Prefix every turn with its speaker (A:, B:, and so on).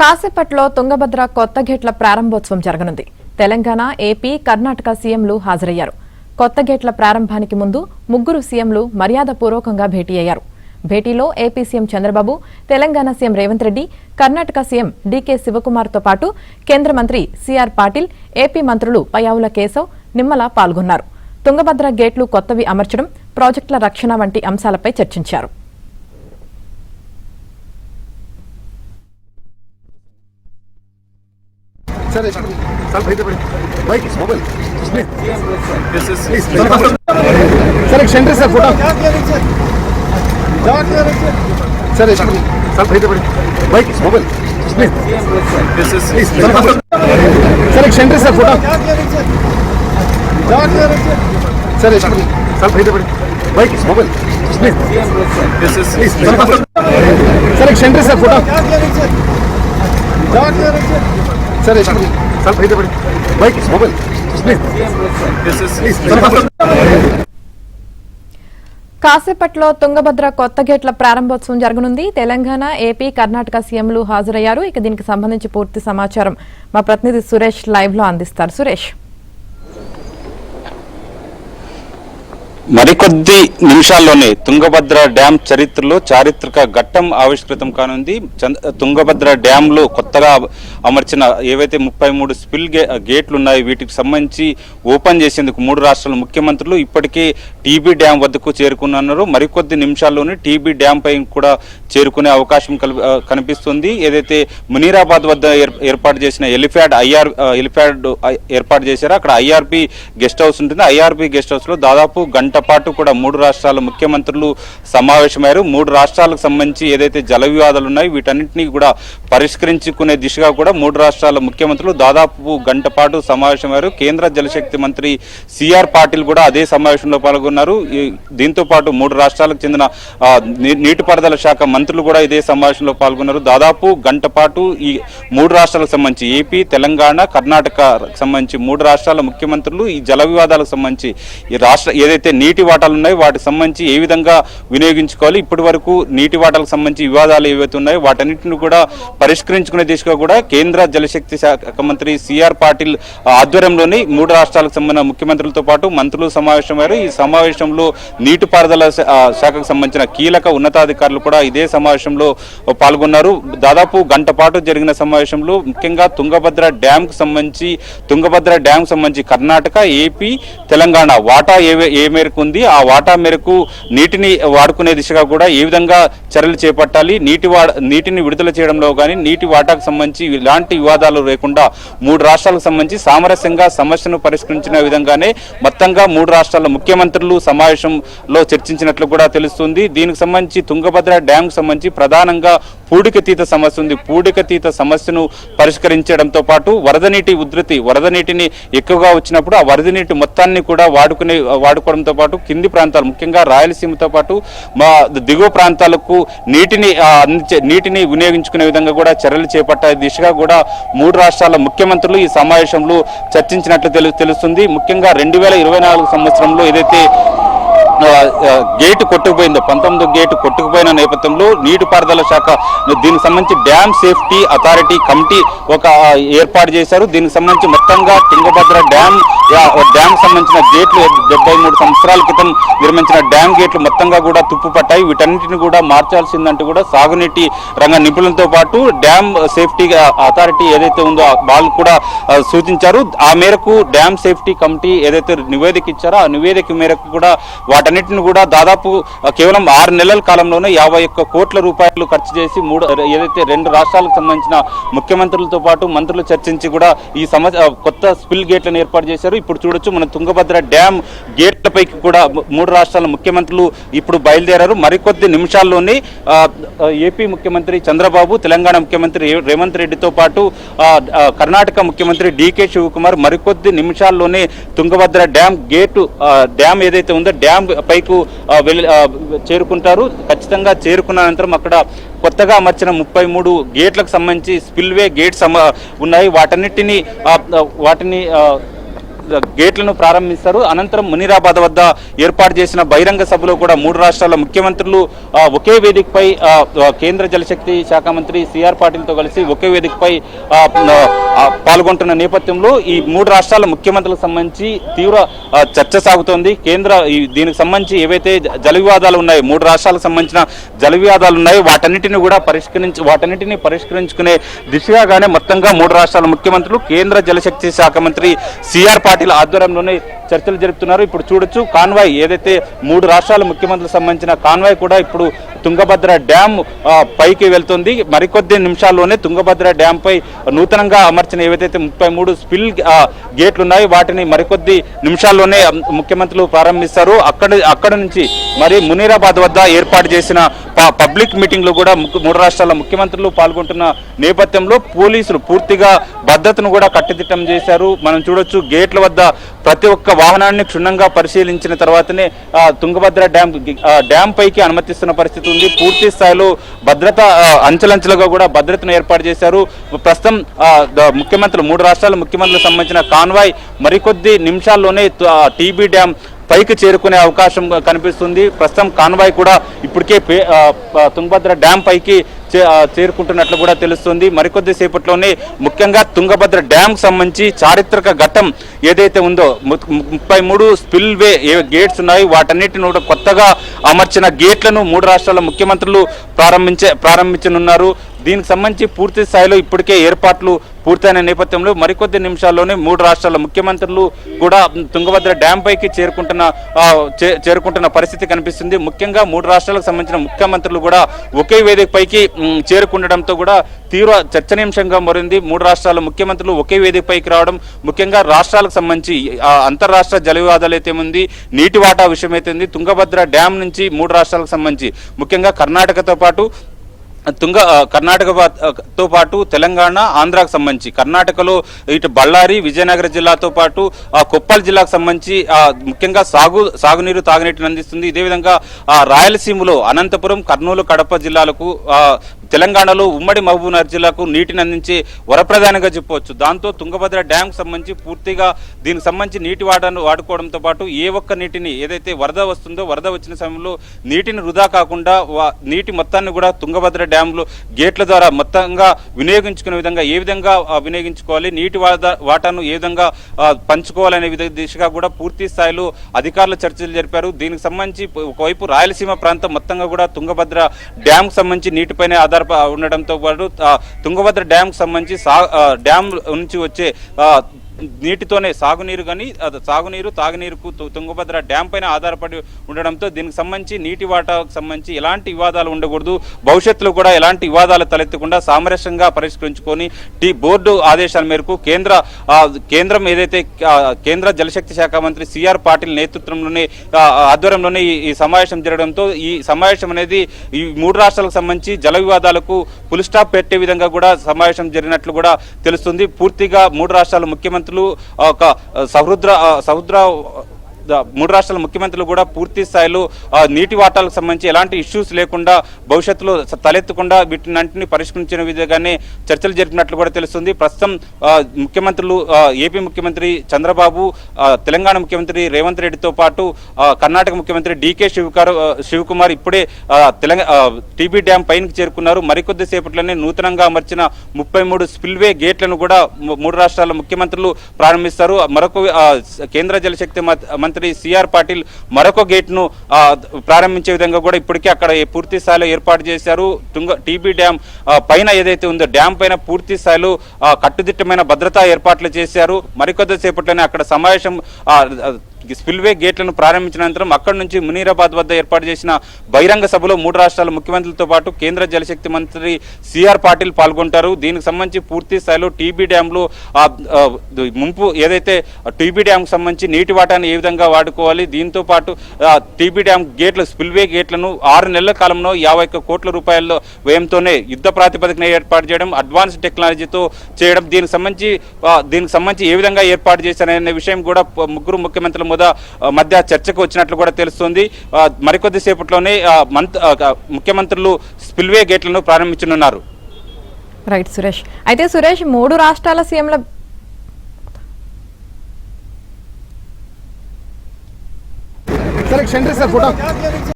A: కాసేపట్లో తుంగభద్ర కొత్త గేట్ల ప్రారంభోత్సవం జరగనుంది. తెలంగాణ, ఏపీ, కర్ణాటక సీఎంలు హాజరయ్యారు. కొత్త గేట్ల ప్రారంభానికి ముందు ముగ్గురు సీఎంలు మర్యాదపూర్వకంగా భేటీ అయ్యారు. భేటీలో AP CM Chandrababu, Telangana CM Revanth Reddy, Karnataka CM DK శివకుమార్తో పాటు కేంద్ర మంత్రి సిఆర్ పాటిల్, ఏపీ మంత్రులు పయ్యావుల కేశవ్, నిమ్మల పాల్గొన్నారు. తుంగభద్ర గేట్లు కొత్తవి అమర్చడం, ప్రాజెక్టుల రక్షణ వంటి అంశాలపై చర్చించారు.
B: सर एक centre sir photo sir bike mobile sir एक centre sir photo sir bike mobile sir एक centre sir photo sir bike mobile
A: కాసేపట్లో తుంగభద్ర కొత్త గేట్ల ప్రారంభోత్సవం జరగనుంది. తెలంగాణ, ఏపీ, కర్ణాటక సీఎంలు హాజరయ్యారు. ఇక దీనికి సంబంధించి పూర్తి సమాచారం మా ప్రతినిధి సురేష్ లైవ్ లో అందిస్తారు. సురేష్,
C: మరికొద్ది నిమిషాల్లోనే తుంగభద్ర డ్యాం చరిత్రలో చారిత్రక ఘట్టం ఆవిష్కృతం కానుంది. తుంగభద్ర డ్యాం లో కొత్తగా అమర్చిన ఏవైతే 33 స్పిల్ గేట్లు ఉన్నాయో వీటికి సంబంధించి ఓపెన్ చేసేందుకు 3 రాష్ట్రాల ముఖ్యమంత్రులు ఇప్పటికే టీబీ డ్యాం వద్దకు చేరుకున్నారు. మరికొద్ది నిమిషాల్లోనే టీబీ డ్యాం పై కూడా చేరుకునే అవకాశం కనిపిస్తుంది. ఏదైతే మునీరాబాద్ వద్ద ఏర్పాటు చేసిన ఎలిఫ్యాడ్ ఏర్పాటు చేశారో అక్కడ ఐఆర్పీ గెస్ట్ హౌస్ ఉంటుంది. ఐఆర్పీ గెస్ట్ హౌస్ లో దాదాపు గంట పాటు కూడా 3 రాష్ట్రాల ముఖ్యమంత్రులు సమావేశమయ్యారు. 3 రాష్ట్రాలకు సంబంధించి ఏదైతే జల వివాదాలు ఉన్నాయో వీటన్నింటినీ కూడా పరిష్కరించుకునే దిశగా కూడా 3 రాష్ట్రాల ముఖ్యమంత్రులు దాదాపు గంట పాటు సమావేశమయ్యారు. కేంద్ర జలశక్తి మంత్రి సిఆర్ పాటిల్ కూడా అదే సమావేశంలో పాల్గొన్నారు. దీంతో పాటు 3 రాష్ట్రాలకు చెందిన నీటిపారుదల శాఖ మంత్రులు కూడా ఇదే సమావేశంలో పాల్గొన్నారు. దాదాపు గంట పాటు ఈ 3 రాష్ట్రాలకు సంబంధించి ఏపీ, తెలంగాణ, కర్ణాటక సంబంధించి 3 రాష్ట్రాల ముఖ్యమంత్రులు ఈ జల వివాదాలకు సంబంధించి ఈ రాష్ట్ర ఏదైతే నీటి వాటాలు ఉన్నాయో వాటికి సంబంధించి ఏ విధంగా వినియోగించుకోవాలి, ఇప్పటి వరకు నీటి వాటాలకు సంబంధించి వివాదాలు ఏవైతే ఉన్నాయో వాటన్నిటిని కూడా పరిష్కరించుకునే దిశగా కూడా కేంద్ర జలశక్తి శాఖ మంత్రి సిఆర్ పాటిల్ ఆధ్వర్యంలోని 3 రాష్ట్రాలకు సంబంధించిన ముఖ్యమంత్రులతో పాటు మంత్రులు సమావేశమయ్యారు. ఈ సమావేశంలో నీటిపారుదల శాఖకు సంబంధించిన కీలక ఉన్నతాధికారులు కూడా ఇదే సమావేశంలో పాల్గొన్నారు. దాదాపు గంట పాటు జరిగిన సమావేశంలో ముఖ్యంగా తుంగభద్ర డ్యామ్ కు సంబంధించి కర్ణాటక, ఏపీ, తెలంగాణ వాటా ఏ మేరకు ఉంది, ఆ వాటా మేరకు నీటిని వాడుకునే దిశగా కూడా ఏ విధంగా చర్యలు చేపట్టాలి, నీటిని విడుదల చేయడంలో కానీ నీటి వాటాకు సంబంధించి ఇలాంటి వివాదాలు లేకుండా 3 రాష్ట్రాలకు సంబంధించి సామరస్యంగా సమస్యను పరిష్కరించిన విధంగానే మొత్తంగా 3 రాష్ట్రాల ముఖ్యమంత్రులు సమావేశంలో చర్చించినట్లు కూడా తెలుస్తుంది. దీనికి సంబంధించి తుంగభద్ర డ్యామ్ కు సంబంధించి ప్రధానంగా పూడికతీత సమస్య ఉంది. పూడికతీత సమస్యను పరిష్కరించడంతో పాటు వరద నీటిని ఎక్కువగా వచ్చినప్పుడు ఆ వరద నీటి మొత్తాన్ని కూడా వాడుకోవడంతో పాటు కింది ప్రాంతాలు ముఖ్యంగా రాయలసీమతో పాటు మా దిగువ ప్రాంతాలకు నీటిని వినియోగించుకునే విధంగా కూడా చర్యలు చేపట్టే దిశగా కూడా 3 రాష్ట్రాల ముఖ్యమంత్రులు ఈ సమావేశంలో చర్చించినట్లు తెలుస్తుంది. ముఖ్యంగా 2024 సంవత్సరంలో ఏదైతే గేటు కొట్టుకుపోయిందో 19వ గేటు కొట్టుకుపోయిన నేపథ్యంలో నీటిపారుదల శాఖ దీనికి సంబంధించి డ్యామ్ సేఫ్టీ అథారిటీ కమిటీ ఒక ఏర్పాటు చేశారు. దీనికి సంబంధించి మొత్తంగా తుంగభద్ర డ్యామ్ సంబంధించిన గేట్లు 73 సంవత్సరాల క్రితం నిర్మించిన డ్యామ్ గేట్లు మొత్తంగా కూడా తుప్పుపట్టాయి. వీటన్నిటిని కూడా మార్చాల్సిందంటూ కూడా సాగునీటి రంగ నిపుణులతో పాటు డ్యామ్ సేఫ్టీ అథారిటీ ఏదైతే ఉందో వాళ్ళు కూడా సూచించారు. ఆ మేరకు డ్యామ్ సేఫ్టీ కమిటీ ఏదైతే నివేదిక ఇచ్చారో ఆ నివేదిక మేరకు కూడా వాటన్నిటిని కూడా దాదాపు కేవలం 6 నెలల కాలంలోనే 51 కోట్ల రూపాయలు ఖర్చు చేసి ఏదైతే 2 రాష్ట్రాలకు సంబంధించిన ముఖ్యమంత్రులతో పాటు మంత్రులు చర్చించి కూడా ఈ కొత్త స్పిల్ గేట్లను ఏర్పాటు చేశారు. ఇప్పుడు చూడొచ్చు మన తుంగభద్ర డ్యామ్ గేట్లపైకి కూడా 3 రాష్ట్రాల ముఖ్యమంత్రులు ఇప్పుడు బయలుదేరారు. మరికొద్ది నిమిషాల్లోనే ఏపీ ముఖ్యమంత్రి చంద్రబాబు, తెలంగాణ ముఖ్యమంత్రి రేవంత్ రెడ్డితో పాటు కర్ణాటక ముఖ్యమంత్రి డీకే శివకుమార్ మరికొద్ది నిమిషాల్లోనే తుంగభద్ర డ్యామ్ ఏదైతే ఉందో డ్యామ్ పైకు చేరుకుంటారు. ఖచ్చితంగా చేరుకున్న అనంతరం అక్కడ కొత్తగా అమర్చిన 33 గేట్లకు సంబంధించి స్పిల్వే గేట్స్ ఉన్నాయి. వాటిని గేట్లను ప్రారంభిస్తారు. అనంతరం మునీరాబాద్ వద్ద ఏర్పాటు చేసిన బహిరంగ సభలో కూడా 3 రాష్ట్రాల ముఖ్యమంత్రులు ఒకే వేదికపై కేంద్ర జలశక్తి శాఖ మంత్రి సిఆర్ పాటిల్తో కలిసి ఒకే వేదికపై పాల్గొంటున్న నేపథ్యంలో ఈ 3 రాష్ట్రాల ముఖ్యమంత్రులకు సంబంధించి తీవ్ర చర్చ సాగుతోంది. దీనికి సంబంధించి ఏవైతే జల వివాదాలు ఉన్నాయో 3 రాష్ట్రాలకు సంబంధించిన జల వివాదాలు ఉన్నాయో వాటన్నిటిని పరిష్కరించుకునే దిశగానే మొత్తంగా 3 రాష్ట్రాల ముఖ్యమంత్రులు కేంద్ర జలశక్తి శాఖ మంత్రి సిఆర్ పాటిల్ ఆధ్వర్యంలోనే చర్చలు జరుపుతున్నారు. ఇప్పుడు చూడొచ్చు కాన్వాయ్ ఏదైతే 3 రాష్ట్రాల ముఖ్యమంత్రులకు సంబంధించిన కాన్వాయ్ కూడా ఇప్పుడు తుంగభద్ర డ్యామ్ పైకి వెళ్తుంది. మరికొద్ది నిమిషాల్లోనే తుంగభద్ర డ్యామ్ పై నూతనంగా అమర్చిన ఏవైతే 33 స్పిల్ గేట్లు ఉన్నాయో వాటిని మరికొద్ది నిమిషాల్లోనే ముఖ్యమంత్రులు ప్రారంభిస్తారు. అక్కడ నుంచి మరి మునీరాబాద్ వద్ద ఏర్పాటు చేసిన పబ్లిక్ మీటింగ్ లో కూడా 3 రాష్ట్రాల ముఖ్యమంత్రులు పాల్గొంటున్న నేపథ్యంలో పోలీసులు పూర్తిగా భద్రతను కూడా కట్టుదిట్టం చేశారు. మనం చూడొచ్చు గేట్ల వద్ద ప్రతి ఒక్క వాహనాన్ని క్షుణ్ణంగా పరిశీలించిన తర్వాతనే తుంగభద్ర డ్యామ్ పైకి అనుమతిస్తున్న పరిస్థితి ఉంది. పూర్తి స్థాయిలో భద్రత అంచెలంచెలుగా కూడా భద్రతను ఏర్పాటు చేశారు. ప్రస్తుతం ముఖ్యమంత్రులు 3 రాష్ట్రాల ముఖ్యమంత్రులకు సంబంధించిన కాన్వాయ్ మరికొద్ది నిమిషాల్లోనే టీబీ డ్యామ్ పైకి చేరుకునే అవకాశం కనిపిస్తుంది. ప్రస్తుతం కాన్వాయ్ కూడా ఇప్పటికే తుంగభద్ర డ్యామ్ పైకి చేరుకుంటున్నట్లు కూడా తెలుస్తుంది. మరికొద్ది సేపట్లోనే ముఖ్యంగా తుంగభద్ర డ్యామ్ సంబంధించి చారిత్రక ఘట్టం ఏదైతే ఉందో 33 స్పిల్వే గేట్స్ ఉన్నాయి వాటన్నిటిని కూడా కొత్తగా అమర్చిన గేట్లను 3 రాష్ట్రాల ముఖ్యమంత్రులు ప్రారంభించనున్నారు. దీనికి సంబంధించి పూర్తి స్థాయిలో ఇప్పటికే ఏర్పాట్లు పూర్తయిన నేపథ్యంలో మరికొద్ది నిమిషాల్లోనే 3 రాష్ట్రాల ముఖ్యమంత్రులు కూడా తుంగభద్ర డ్యామ్ పైకి చేరుకుంటున్న పరిస్థితి కనిపిస్తుంది. ముఖ్యంగా 3 రాష్ట్రాలకు సంబంధించిన ముఖ్యమంత్రులు కూడా ఒకే వేదిక పైకి చేరుకుండడంతో కూడా తీవ్ర చర్చనీయాంశంగా మారింది. 3 రాష్ట్రాల ముఖ్యమంత్రులు ఒకే వేదిక పైకి రావడం ముఖ్యంగా రాష్ట్రాలకు సంబంధించి అంతర్రాష్ట్ర జల వివాదాలు అయితే ఉంది, నీటి వాటా విషయం అయితే ఉంది. తుంగభద్ర డ్యామ్ నుంచి 3 రాష్ట్రాలకు సంబంధించి ముఖ్యంగా కర్ణాటకతో పాటు తెలంగాణ, ఆంధ్రాకు సంబంధించి కర్ణాటకలో ఇటు బళ్ళారి, విజయనగరం జిల్లాతో పాటు కొప్పల్ జిల్లాకు సంబంధించి ముఖ్యంగా సాగునీరు తాగునీటిని అందిస్తుంది. ఇదే విధంగా రాయలసీమలో అనంతపురం, కర్నూలు, కడప జిల్లాలకు తెలంగాణలో ఉమ్మడి మహబూబ్నగర్ జిల్లాకు నీటిని అందించే వరప్రధానంగా చెప్పవచ్చు. దాంతో తుంగభద్ర డ్యామ్కి సంబంధించి పూర్తిగా దీనికి సంబంధించి నీటి వాడుకోవడంతో పాటు ఏ ఒక్క నీటిని ఏదైతే వరద వస్తుందో వరద వచ్చిన సమయంలో నీటిని వృధా కాకుండా నీటి మొత్తాన్ని కూడా తుంగభద్ర డ్యాంలో గేట్ల ద్వారా మొత్తంగా వినియోగించుకునే విధంగా ఏ విధంగా వినియోగించుకోవాలి, నీటి వాటాను ఏ విధంగా పంచుకోవాలనే దిశగా కూడా పూర్తి స్థాయిలో అధికారులు చర్చలు జరిపారు. దీనికి సంబంధించి ఒకవైపు రాయలసీమ ప్రాంతం మొత్తంగా కూడా తుంగభద్ర డ్యామ్కి సంబంధించి నీటిపైనే ఉండడంతో పాటు తుంగభద్ర డ్యామ్కి సంబంధించి డ్యామ్ నుంచి వచ్చే నీటితోనే సాగునీరు తాగునీరుకు తుంగభద్ర డ్యామ్ పైన ఆధారపడి ఉండడంతో దీనికి సంబంధించి నీటి వాటాకు సంబంధించి ఎలాంటి వివాదాలు ఉండకూడదు, భవిష్యత్తులో కూడా ఎలాంటి వివాదాలు తలెత్తకుండా సామరస్యంగా పరిష్కరించుకొని బోర్డు ఆదేశాల మేరకు కేంద్రం ఏదైతే కేంద్ర జలశక్తి శాఖ మంత్రి సిఆర్ పాటిల్ నేతృత్వంలోనే ఆధ్వర్యంలోనే ఈ సమావేశం జరగడంతో ఈ సమావేశం అనేది ఈ 3 రాష్ట్రాలకు సంబంధించి జల వివాదాలకు ఫుల్ స్టాప్ పెట్టే విధంగా కూడా సమావేశం జరిగినట్లు కూడా తెలుస్తుంది. పూర్తిగా 3 రాష్ట్రాల ముఖ్యమంత్రులు ఒక సహృద్ర 3 రాష్ట్రాల ముఖ్యమంత్రులు కూడా పూర్తి స్థాయిలో నీటి వాటాలకు సంబంధించి ఎలాంటి ఇష్యూస్ లేకుండా భవిష్యత్తులో తలెత్తకుండా వీటిని పరిష్కరించిన విధంగానే చర్చలు జరిపినట్లు కూడా తెలుస్తుంది. ప్రస్తుతం ముఖ్యమంత్రులు ఏపీ ముఖ్యమంత్రి చంద్రబాబు, తెలంగాణ ముఖ్యమంత్రి రేవంత్ రెడ్డితో పాటు కర్ణాటక ముఖ్యమంత్రి డీకే శివకుమార్ ఇప్పుడే టీబీ డ్యామ్ పైనకి చేరుకున్నారు. మరికొద్ది సేపట్లోనే నూతనంగా అమర్చిన 33 స్పిల్వే గేట్లను కూడా 3 రాష్ట్రాల ముఖ్యమంత్రులు ప్రారంభిస్తారు. మరొక కేంద్ర జలశక్తి మంత్రి సిఆర్ పాటిల్ మరొక గేట్ను ప్రారంభించే విధంగా కూడా ఇప్పటికే అక్కడ పూర్తి స్థాయిలో ఏర్పాటు చేశారు. టీబీ డ్యామ్ పైన ఏదైతే ఉందో డ్యామ్ పైన పూర్తి స్థాయిలో కట్టుదిట్టమైన భద్రతా ఏర్పాట్లు చేశారు. మరికొద్ది సేపట్లోనే అక్కడ సమావేశం స్పిల్వే గేట్లను ప్రారంభించిన అనంతరం అక్కడి నుంచి మునీరాబాద్ వద్ద ఏర్పాటు చేసిన బహిరంగ సభలో 3 రాష్ట్రాల ముఖ్యమంత్రులతో పాటు కేంద్ర జలశక్తి మంత్రి సిఆర్ పాటిల్ పాల్గొంటారు. దీనికి సంబంధించి పూర్తి స్థాయిలో టీబీ డ్యాంలో ముంపు ఏదైతే టీబీ డ్యాంకు సంబంధించి నీటి వాటాన్ని ఏ విధంగా వాడుకోవాలి, దీంతో పాటు టీబీ డ్యామ్ గేట్లు స్పిల్వే గేట్లను 6 నెలల కాలంలో 51 కోట్ల రూపాయల వ్యయంతోనే యుద్ధ ప్రాతిపదికన ఏర్పాటు చేయడం, అడ్వాన్స్ టెక్నాలజీతో చేయడం, దీనికి సంబంధించి ఏ విధంగా ఏర్పాటు చేశారనే విషయం కూడా ముగ్గురు ముఖ్యమంత్రుల మధ్య చర్చకు వచ్చినట్లు కూడా తెలుస్తోంది. మరికొద్ది సేపట్లోనే ముఖ్యమంత్రులు స్పిల్వే గేట్లను ప్రారంభించనున్నారు.
A: రైట్ సురేష్. అయితే సురేష్ 3 రాష్ట్రాల సీఎంల
B: सर एक सेंटर सर फोटो